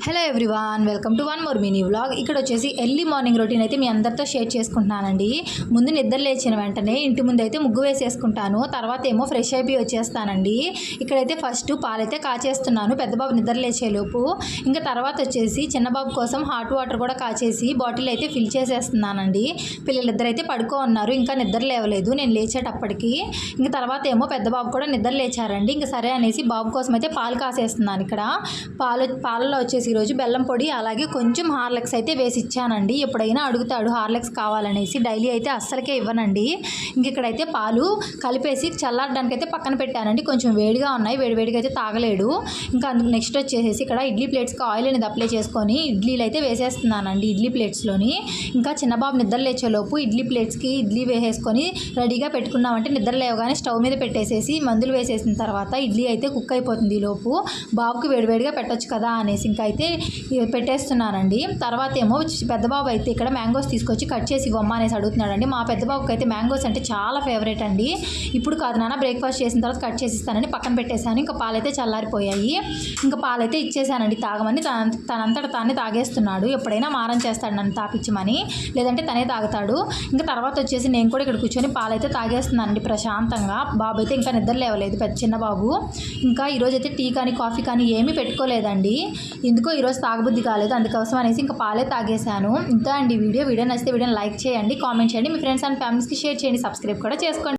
Hello everyone, welcome to one more mini vlog. ఇక్కడ వచ్చేసి early morning routine అయితే మీ అందరితో షేర్ చేసుకుంటున్నానండి. ముందు నిద్ర లేచిన వెంటనే ఇంటి ముందు అయితే ముగ్గు వేసేసుకుంటాను. తర్వాత ఏమో ఫ్రెష్ అయిపోయి వచ్చేస్తానండి. ఇక్కడైతే ఫస్ట్ పాలైతే కాచేస్తున్నాను పెద్దబాబు నిద్ర లేచేలోపు. ఇంకా తర్వాత వచ్చేసి చిన్నబాబు కోసం హాట్ వాటర్ కూడా కాచేసి బాటిల్ అయితే ఫిల్ చేసేస్తున్నానండి. పిల్లలిద్దరు అయితే పడుకో ఉన్నారు, ఇంకా నిద్ర లేవలేదు నేను లేచేటప్పటికి. ఇంకా తర్వాత ఏమో పెద్దబాబు కూడా నిద్ర లేచారండి. ఇంకా సరే అనేసి బాబు కోసం అయితే పాలు కాసేస్తున్నాను. ఇక్కడ పాలలో వచ్చేసి ఈరోజు బెల్లం పొడి అలాగే కొంచెం హార్లిక్స్ అయితే వేసి ఇచ్చానండి. ఎప్పుడైనా అడుగుతాడు హార్లిక్స్ కావాలనేసి, డైలీ అయితే అస్సలకే ఇవ్వనండి. ఇంక ఇక్కడైతే పాలు కలిపేసి చల్లారడానికి అయితే పక్కన పెట్టానండి. కొంచెం వేడిగా ఉన్నాయి, వేడివేడిగా అయితే తాగలేడు. ఇంకా అందుకు నెక్స్ట్ వచ్చేసి ఇక్కడ ఇడ్లీ ప్లేట్స్కి ఆయిల్ అనేది అప్లై చేసుకొని ఇడ్లీలు అయితే వేసేస్తున్నానండి ఇడ్లీ ప్లేట్స్లోని. ఇంకా చిన్నబాబు నిద్ర లేచేలోపు ఇడ్లీ ప్లేట్స్కి ఇడ్లీ వేసేసుకొని రెడీగా పెట్టుకున్నామంటే నిద్ర లేవగానే స్టవ్ మీద పెట్టేసేసి మందులు వేసేసిన తర్వాత ఇడ్లీ అయితే కుక్ అయిపోతుంది. ఈలోపు బాబుకి వేడివేడిగా పెట్టొచ్చు కదా అనేసి ఇంకా అయితే పెట్టేస్తున్నానండి. తర్వాత ఏమో పెద్దబాబు అయితే ఇక్కడ మ్యాంగోస్ తీసుకొచ్చి కట్ చేసి ఇవ్వమ్మ అనేసి అడుగుతున్నాడండి. మా పెద్దబాబుకి అయితే మ్యాంగోస్ అంటే చాలా ఫేవరెట్ అండి. ఇప్పుడు కాదు నాన్న, బ్రేక్ఫాస్ట్ చేసిన తర్వాత కట్ చేసి ఇస్తానని పక్కన పెట్టేశాను. ఇంకా పాలైతే చల్లారిపోయాయి. ఇంకా పాలైతే ఇచ్చేసానండి తాగమని. తనంతట తానే తాగేస్తున్నాడు. ఎప్పుడైనా మారం చేస్తాడు నన్ను తాపించమని, లేదంటే తనే తాగుతాడు. ఇంకా తర్వాత వచ్చేసి నేను కూడా ఇక్కడ కూర్చొని పాలైతే తాగేస్తున్నానండి ప్రశాంతంగా. బాబు అయితే ఇంకా నిద్ర లేవలేదు, పెద్ద చిన్న బాబు. ఇంకా ఈరోజు అయితే టీ కానీ కాఫీ కానీ ఏమీ పెట్టుకోలేదండి. ఎందుకో ఈరోజు తాగబుద్ధి కాలేదు, అందుకోసం అనేసి ఇంకా పాలే తాగేశాను. ఇంత అండి వీడియో నచ్చితే వీడియోని లైక్ చేయండి, కామెంట్ చేయండి, మీ ఫ్రెండ్స్ అండ్ ఫ్యామిలీస్కి షేర్ చేయండి, సబ్స్క్రైబ్ కూడా చేసుకోండి.